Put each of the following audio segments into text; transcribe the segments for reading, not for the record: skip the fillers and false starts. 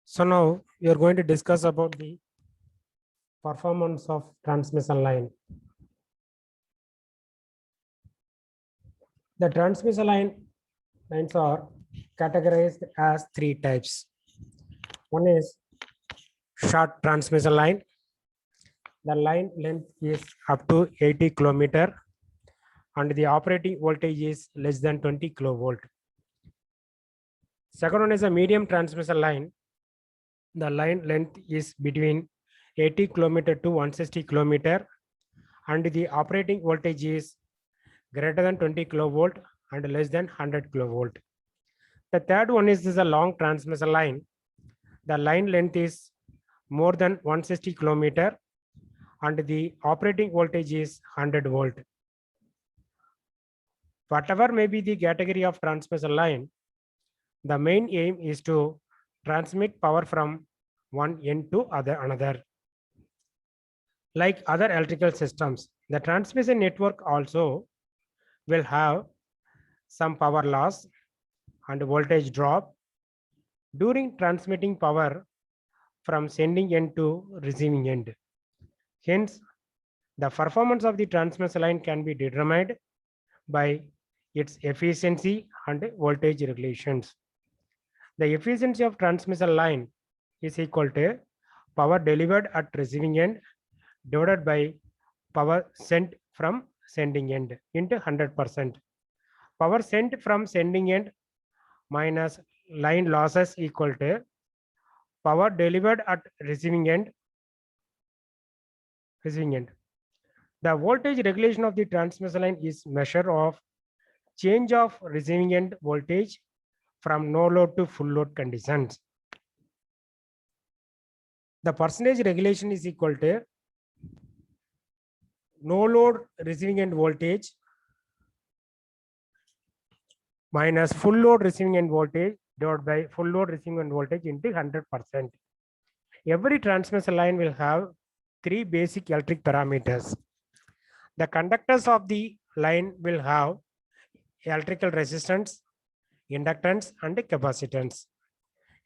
So now we are going to discuss about the performance of transmission line. The transmission lines are categorized as three types. One is short transmission line. The line length is up to 80 kilometer and the operating voltage is less than 20 kilovolt. Second one is a medium transmission line. The line length is between 80 kilometer to 160 kilometer and the operating voltage is greater than 20 kilovolt and less than 100 kilovolt. The third one is a long transmission line. The line length is more than 160 kilometer and the operating voltage is 100 volt. Whatever may be the category of transmission line, the main aim is to transmit power from one end to another. Like other electrical systems, the transmission network also will have some power loss and voltage drop during transmitting power from sending end to receiving end. Hence, the performance of the transmission line can be determined by its efficiency and voltage regulations. The efficiency of transmission line is equal to power delivered at receiving end divided by power sent from sending end into 100%. Power sent from sending end minus line losses equal to power delivered at receiving end. The voltage regulation of the transmission line is measure of change of receiving end voltage from no load to full load conditions. The percentage regulation is equal to no load receiving end voltage minus full load receiving end voltage divided by full load receiving end voltage into 100%. Every transmission line will have three basic electric parameters. The conductors of the line will have electrical resistance, inductance, and capacitance.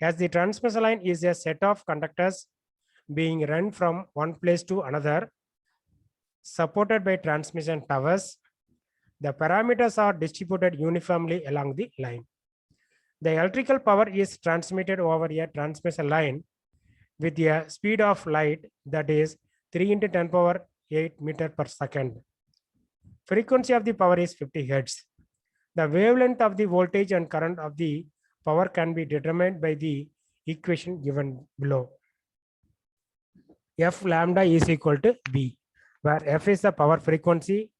As the transmission line is a set of conductors being run from one place to another, supported by transmission towers, the parameters are distributed uniformly along the line. The electrical power is transmitted over a transmission line with a speed of light that is 3 × 10⁸ meter per second. Frequency of the power is 50 Hz. The wavelength of the voltage and current of the power can be determined by the equation given below. F lambda is equal to V, where F is the power frequency,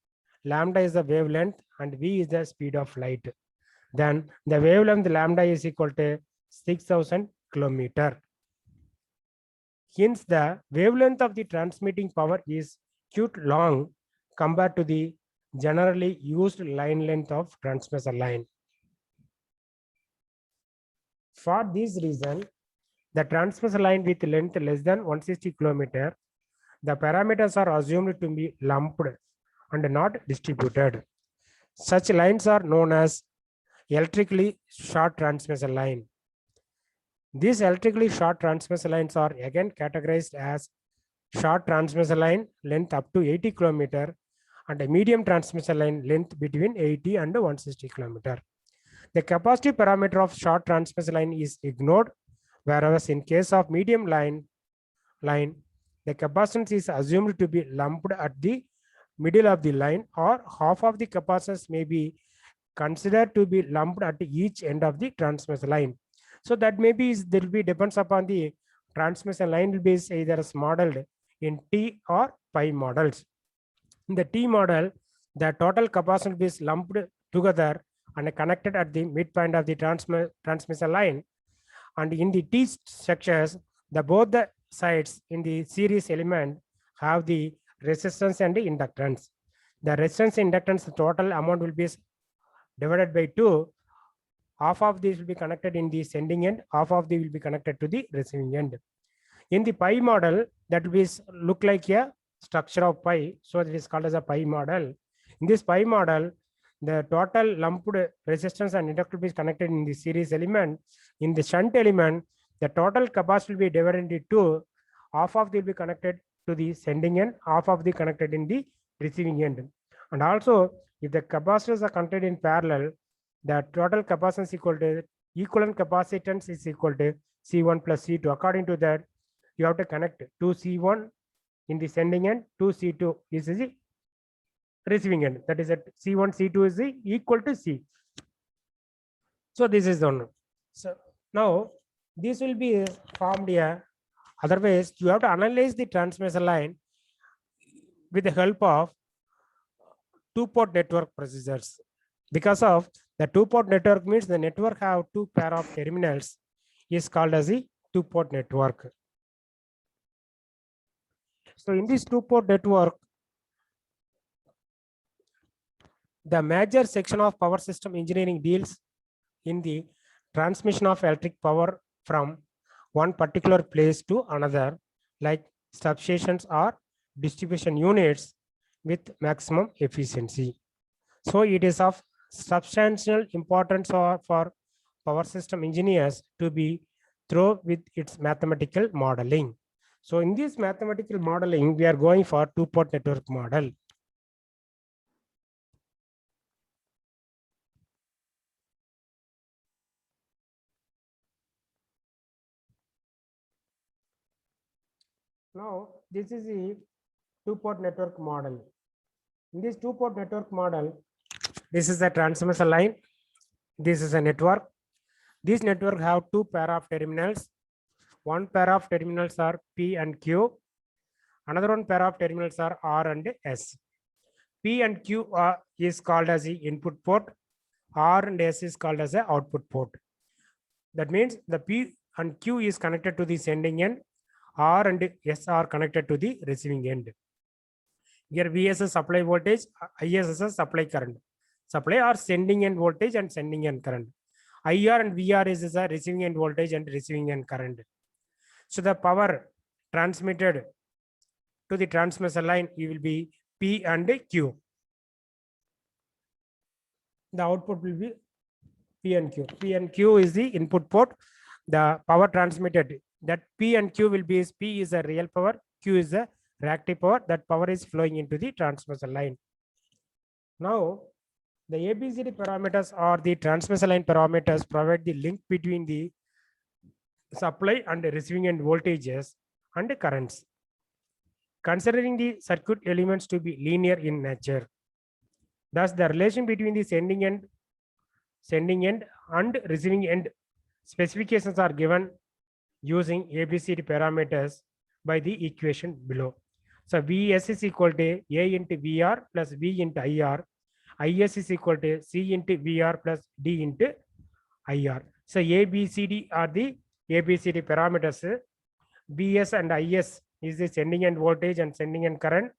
lambda is the wavelength, and V is the speed of light. Then the wavelength lambda is equal to 6000 kilometer. Hence, the wavelength of the transmitting power is quite long compared to the generally used line length of transmission line. For this reason, the transmission line with length less than 160 kilometer, the parameters are assumed to be lumped and not distributed. Such lines are known as electrically short transmission line. These electrically short transmission lines are again categorized as short transmission line length up to 80 kilometer and a medium transmission line length between 80 and 160 kilometer. The capacity parameter of short transmission line is ignored, whereas in case of medium line, the capacitance is assumed to be lumped at the middle of the line, or half of the capacitance may be considered to be lumped at each end of the transmission line. So that maybe there will be depends upon the transmission line will be either modeled in T or pi models. In the T model, the total capacitance is lumped together and connected at the midpoint of the transmission line. And in the T sections, both the sides in the series element have the resistance and the inductance. The resistance and inductance, the total amount will be divided by 2. Half of this will be connected in the sending end, half of this will be connected to the receiving end. In the pi model, that will be look like a structure of pi, so it is called as a pi model. In this pi model, the total lumped resistance and inductance is connected in the series element. In the shunt element, the total capacity will be divided into two. Half of will be connected to the sending end, half of the connected in the receiving end. And also, if the capacitors are connected in parallel, the total capacitance is equal to equivalent capacitance is equal to C1 plus C2. According to that, you have to connect 2C1 in the sending end, 2C2 is the receiving end. That is at C1, C2 is equal to C. So this is the one. So now this will be formed here. Otherwise, you have to analyze the transmission line with the help of two-port network procedures. Because of the two-port network means the network have two pair of terminals is called as a two-port network. So in this two-port network, the major section of power system engineering deals in the transmission of electric power from one particular place to another, like substations or distribution units with maximum efficiency. So it is of substantial importance for power system engineers to be through with its mathematical modeling. So in this mathematical modeling, we are going for two-port network model. Now, this is the two-port network model. In this two-port network model, this is the transmission line. This is a network. This network have two pair of terminals. One pair of terminals are P and Q. Another one pair of terminals are R and S. P and Q is called as the input port. R and S is called as the output port. That means the P and Q is connected to the sending end. R and S are connected to the receiving end. Here VS is supply voltage, IS is a supply current. Supply or sending end voltage and sending end current. IR and VR is a receiving end voltage and receiving end current. So the power transmitted to the transmission line, it will be P and Q. The output will be P and Q. P and Q is the input port. The power transmitted, that P and Q will be, P is a real power, Q is a reactive power. That power is flowing into the transmission line. Now, the ABCD parameters or the transmission line parameters provide the link between the supply and the receiving end voltages and currents. Considering the circuit elements to be linear in nature, thus the relation between the sending end and receiving end specifications are given using ABCD parameters by the equation below. So Vs is equal to A into VR plus V into IR. Is is equal to C into VR plus D into IR. So ABCD are the ABCD parameters. Vs and Is is the sending end voltage and sending end current.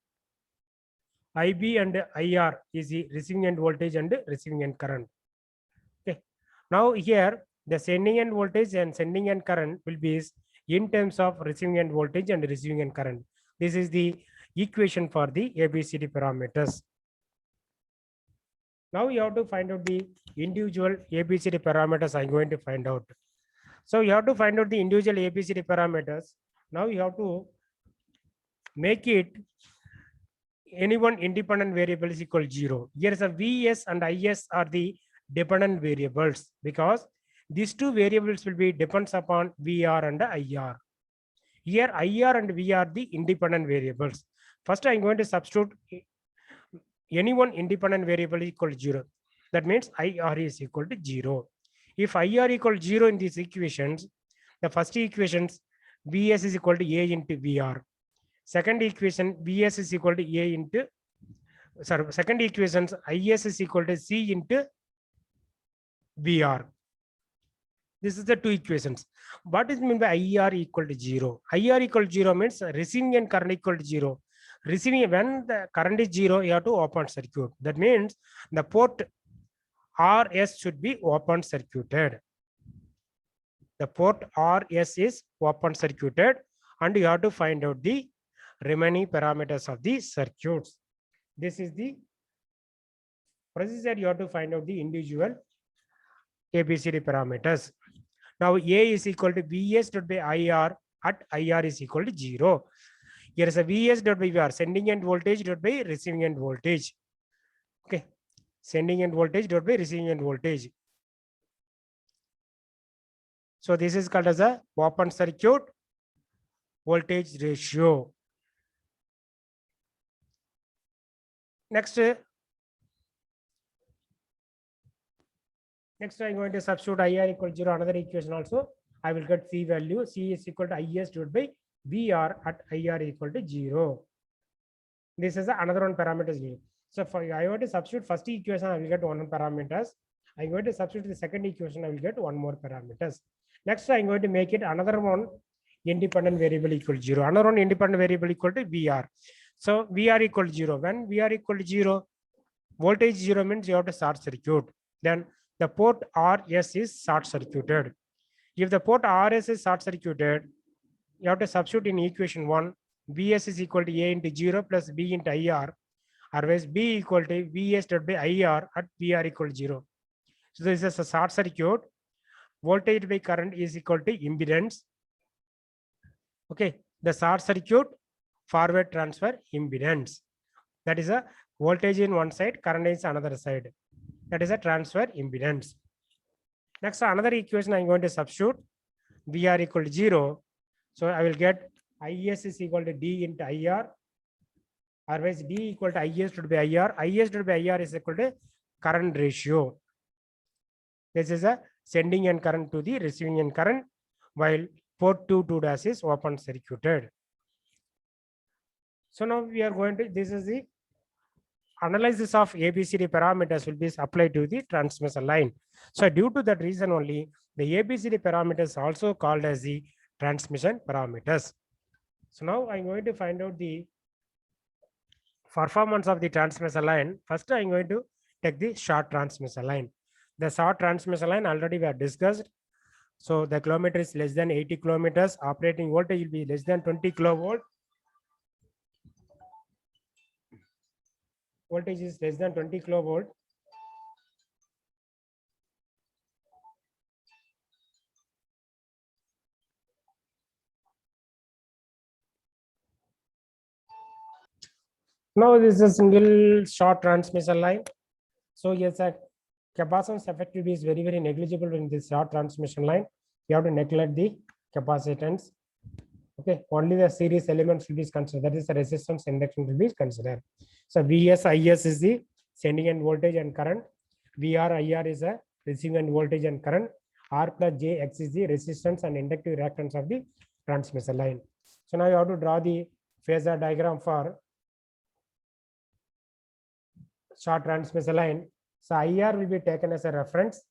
IB and IR is the receiving end voltage and receiving end current. Okay. Now here the sending end voltage and sending end current will be in terms of receiving end voltage and receiving end current. This is the equation for the ABCD parameters. Now you have to find out the individual ABCD parameters. I'm going to find out. So you have to find out the individual ABCD parameters. Now you have to make it any one independent variable is equal to 0. Here is a Vs and Is are the dependent variables because these two variables will be depends upon VR and IR. Here IR and VR are the independent variables. First, I'm going to substitute any one independent variable equal to 0. That means IR is equal to 0. If IR equal to 0 in these equations, the first equations Vs is equal to A into VR. Second equation Vs is equal to A into, second equations Is is equal to C into VR. This is the two equations. What is meant by IR equal to 0? IR equal to 0 means receiving and current equal to 0. Receiving, when the current is 0, you have to open circuit. That means the port RS should be open circuited. The port RS is open circuited, and you have to find out the remaining parameters of the circuits. This is the procedure. You have to find out the individual ABCD parameters. Now A is equal to Vs dot by IR at IR is equal to 0. Here is a Vs dot by VR, sending end voltage dot by receiving end voltage. Okay, sending end voltage dot by receiving end voltage. So this is called as a open circuit voltage ratio. Next, I'm going to substitute IR equal to 0, another equation also. I will get C value. C is equal to IS divided by VR at IR equal to 0. This is another one parameters. So for I want to substitute first equation, I will get one parameters. I'm going to substitute the second equation, I will get one more parameters. Next, I'm going to make it another one independent variable equal to 0. Another one independent variable equal to VR. So VR equal to 0. When VR equal to 0, voltage 0 means you have to short circuit. Then the port RS is short circuited. If the port RS is short circuited, you have to substitute in equation 1. Vs is equal to A into 0 plus B into IR. Otherwise, B equal to Vs divided by IR at VR equal to 0. So this is a short circuit. Voltage by current is equal to impedance. Okay, the short circuit forward transfer impedance. That is a voltage in one side, current is another side. That is a transfer impedance. Next, another equation I'm going to substitute. VR equal to 0. So I will get IS is equal to D into IR. Otherwise, D equal to IS to be IR. IS to be IR is equal to current ratio. This is a sending end current to the receiving end current, while port 2 is open circuited. So now we are going to, this is the analysis of ABCD parameters will be applied to the transmission line. So due to that reason only, the ABCD parameters also called as the transmission parameters. So now I'm going to find out the performance of the transmission line. First, I'm going to take the short transmission line. The short transmission line already we have discussed. So the kilometer is less than 80 kilometers. Operating voltage will be less than 20 kilovolt. Voltage is less than 20 kilovolt. Now this is a single short transmission line. So yes, a capacitance effective is very, very negligible in this short transmission line. You have to neglect the capacitance. Okay, only the series elements will be considered. That is the resistance induction will be considered. So Vs, Is is the sending end voltage and current. Vr, Ir is a receiving end voltage and current. R plus Jx is the resistance and inductive reactance of the transmission line. So now you have to draw the phasor diagram for short transmission line. So IR will be taken as a reference.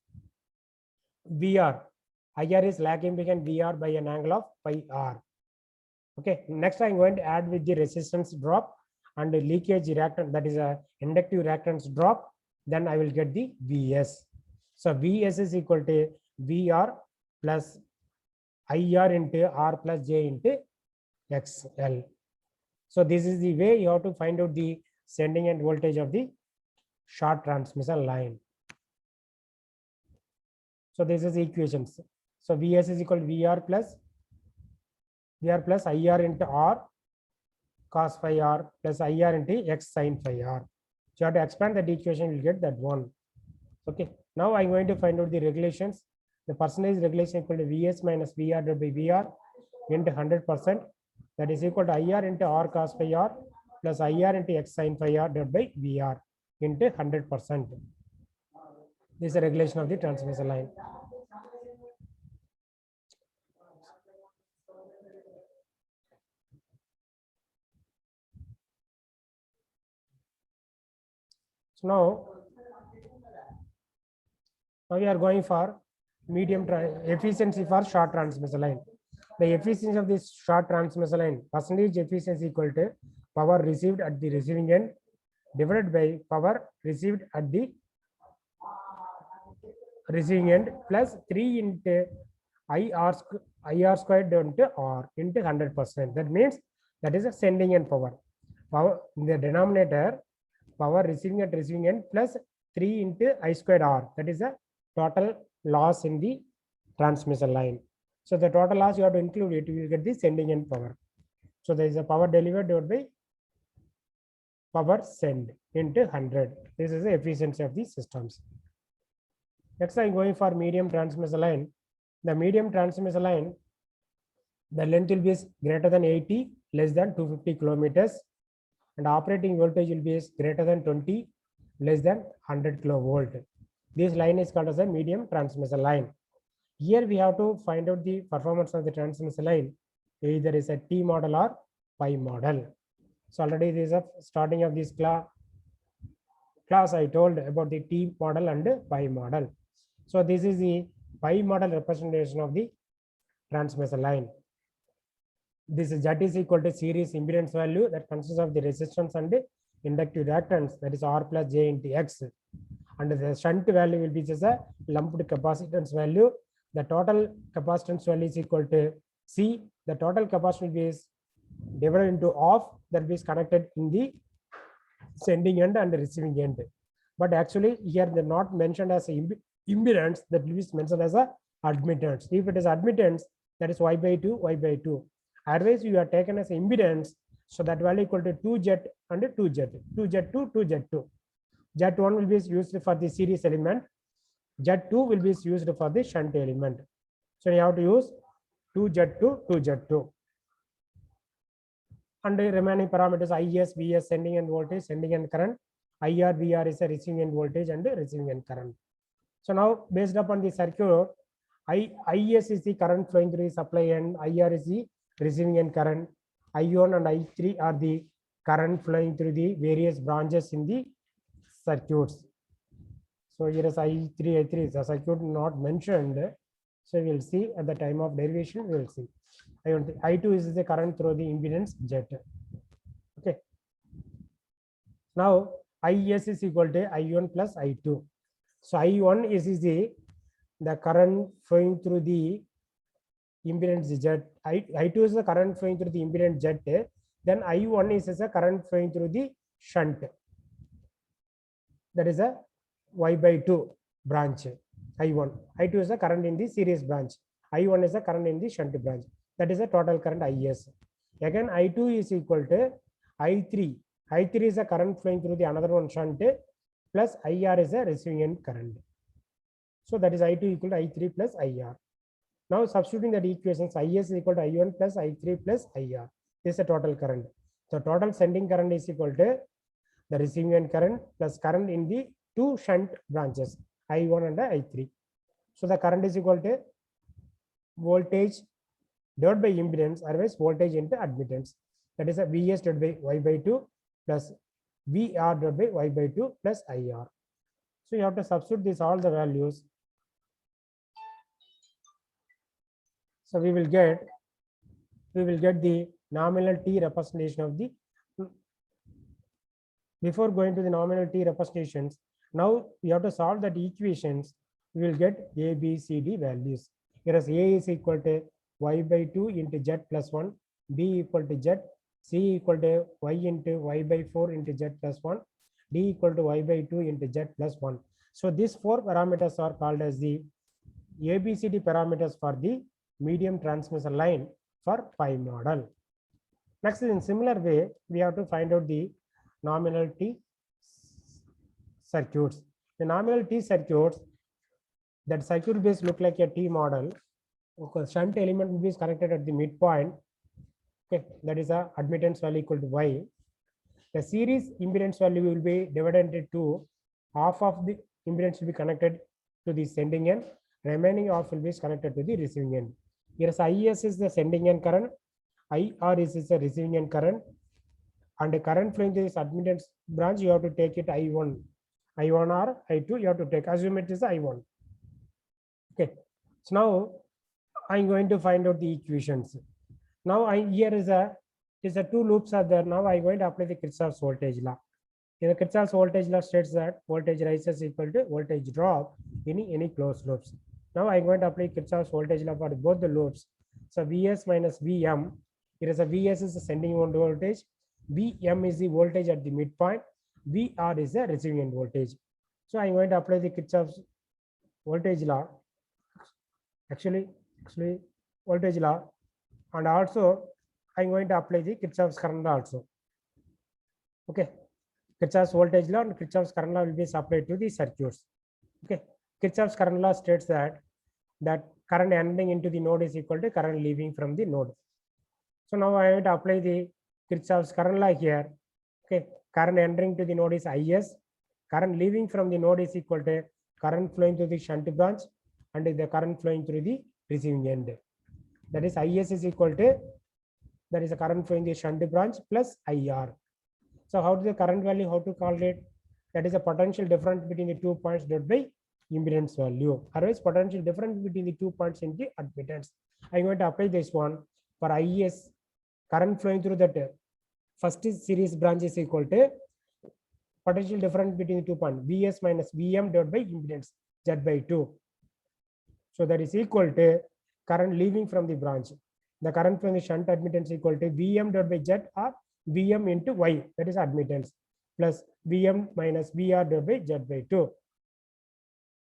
VR, IR is lag impedance VR by an angle of pi r. Okay, next I'm going to add with the resistance drop and the leakage reactance, that is a inductive reactance drop. Then I will get the Vs. So Vs is equal to VR plus IR into R plus J into XL. So this is the way you have to find out the sending end voltage of the short transmission line. So this is equations. So Vs is equal to VR plus IR into R cos phi R plus IR into X sin phi R. So you have to expand that equation, you will get that one. Okay. Now I'm going to find out the regulations. The percentage regulation equal to Vs minus VR divided by VR into 100%. That is equal to IR into R cos phi R plus IR into X sin phi R divided by VR into 100%. This is the regulation of the transmission line. So now we are going for medium efficiency for short transmission line. The efficiency of this short transmission line, percentage efficiency equal to power received at the receiving end divided by power received at the receiving end plus 3 into IR squared into R into 100%. That means that is a sending end power. Power in the denominator, power receiving at receiving end plus 3 into I squared R. That is a total loss in the transmission line. So the total loss you have to include it, you will get the sending end power. So there is a power delivered divided by power sent into 100. This is the efficiency of these systems. Next, I'm going for medium transmission line. The medium transmission line, the length will be greater than 80, less than 250 kilometers, and operating voltage will be greater than 20, less than 100 kilovolt. This line is called as a medium transmission line. Here we have to find out the performance of the transmission line. Either is a T model or pi model. So already this is a starting of this class I told about the T model and pi model. So this is the pi model representation of the transmission line. This Z is equal to series impedance value that consists of the resistance and inductive reactance, that is R plus J into X. And the shunt value will be just a lumped capacitance value. The total capacitance value is equal to C. The total capacitance is divided into half, that is connected in the sending end and the receiving end. But actually here they're not mentioned as impedance, that is mentioned as a admittance. If it is admittance, that is Y by 2, Y by 2. Otherwise, you are taken as impedance, so that value equal to 2Z and 2Z, 2Z2, 2Z2. Z1 will be used for the series element, Z2 will be used for the shunt element. So you have to use 2Z2, 2Z2. And the remaining parameters IS, VS, sending end voltage, sending end current, IR, VR is a receiving end voltage and receiving end current. So now based upon the circuit, IS is the current flowing through the supply end, IR is the receiving end current, I1 and I3 are the current flowing through the various branches in the circuits. So here is I3 is a circuit not mentioned. So we will see at the time of derivation, we will see. I2 is the current through the impedance Z. Okay. Now IS is equal to I1 plus I2. So I1 is the current flowing through the impedance Z. I2 is the current flowing through the impedance Z. Then I1 is a current flowing through the shunt. That is a Y by 2 branch. I1. I2 is the current in the series branch. I1 is the current in the shunt branch. That is a total current IS. Again, I2 is equal to I3. I3 is the current flowing through the another one shunt plus IR is a receiving end current. So that is I2 equal to I3 plus IR. Now substituting that equations, IS is equal to I1 plus I3 plus IR. This is the total current. So total sending current is equal to the receiving end current plus current in the two shunt branches, I1 and I3. So the current is equal to voltage divided by impedance, otherwise voltage into admittance. That is a VS divided by Y by 2 plus VR divided by Y by 2 plus IR. So you have to substitute these all the values. So we will get the nominal T representation of the. Before going to the nominal T representations, now we have to solve that equations. We will get A, B, C, D values. Whereas A is equal to Y by 2 into Z plus 1, B equal to Z, C equal to Y into Y by 4 into Z plus 1, D equal to Y by 2 into Z plus 1. So these four parameters are called as the ABCD parameters for the medium transmission line for pi model. Next, in similar way, we have to find out the nominal T circuits. The nominal T circuits, that circuit base look like a T model. Okay, shunt element will be connected at the midpoint. Okay, that is a admittance value equal to Y. The series impedance value will be divided into two. Half of the impedance will be connected to the sending end. Remaining half will be connected to the receiving end. Here IS is the sending end current. IR is the receiving end current. And the current flowing to this admittance branch, you have to take it I1 or I2, you have to take, assume it is I1. Okay, so now I'm going to find out the equations. Now here is two loops are there. Now I'm going to apply the Kirchhoff's voltage law. In the Kirchhoff's voltage law states that voltage rises equal to voltage drop in any closed loops. Now I'm going to apply Kirchhoff's voltage law for both the loops. So Vs minus Vm, here is a Vs is the sending end voltage, Vm is the voltage at the midpoint, Vr is the receiving end voltage. So I'm going to apply the Kirchhoff's voltage law. actually voltage law, and also I'm going to apply the Kirchhoff's current law also. Okay, Kirchhoff's voltage law and Kirchhoff's current law will be applied to the circuits. Okay, Kirchhoff's current law states that current entering into the node is equal to current leaving from the node. So now I have to apply the Kirchhoff's current law here. Okay, current entering to the node is Is, current leaving from the node is equal to current flowing through the shunt branch and the current flowing through the receiving end. That is Is is equal to, that is the current flowing the shunt branch plus IR. So how to the current value, how to calculate? That is a potential difference between the 2 points divided by impedance value. Otherwise, potential difference between the 2 points in the admittance. I'm going to apply this one for Is, current flowing through that first series branch is equal to potential difference between the 2 points, Vs minus Vm divided by impedance Z by 2. So that is equal to current leaving from the branch. The current from the shunt admittance equal to Vm divided by Z or Vm into Y, that is admittance, plus Vm minus Vr divided by Z by 2.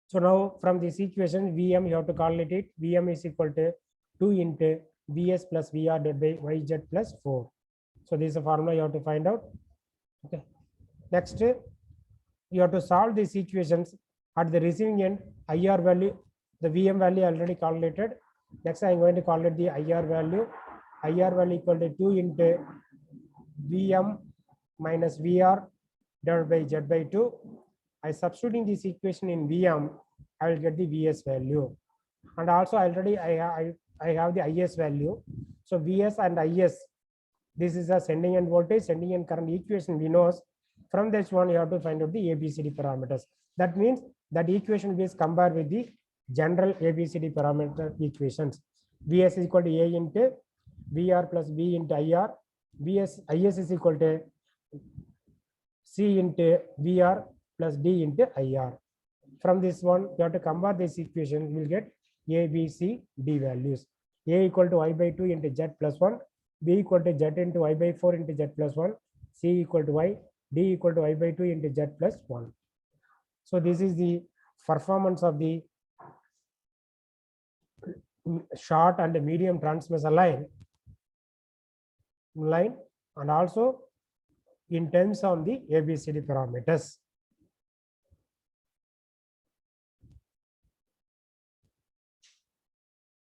So now from this equation, Vm you have to calculate it. Vm is equal to 2 into Vs plus Vr divided by Yz plus 4. So this is the formula you have to find out. Okay. Next, you have to solve these equations at the receiving end. IR value, the Vm value already calculated. Next, I am going to calculate the IR value. IR value equal to 2 into Vm minus Vr divided by Z by 2. I substituting this equation in Vm, I will get the Vs value. And also already I have the Is value. So Vs and Is, this is a sending end voltage, sending end current equation we know. From this one, you have to find out the ABCD parameters. That means that equation is compared with the general ABCD parameter equations. Vs is equal to A into Vr plus B into IR. Is is equal to C into Vr plus D into IR. From this one, you have to compare this equation, you will get A, B, C, D values. A equal to Y by 2 into Z plus 1, B equal to Z into Y by 4 into Z plus 1, C equal to Y, D equal to Y by 2 into Z plus 1. So this is the performance of the short and medium transmitter line, and also in terms of the ABCD parameters.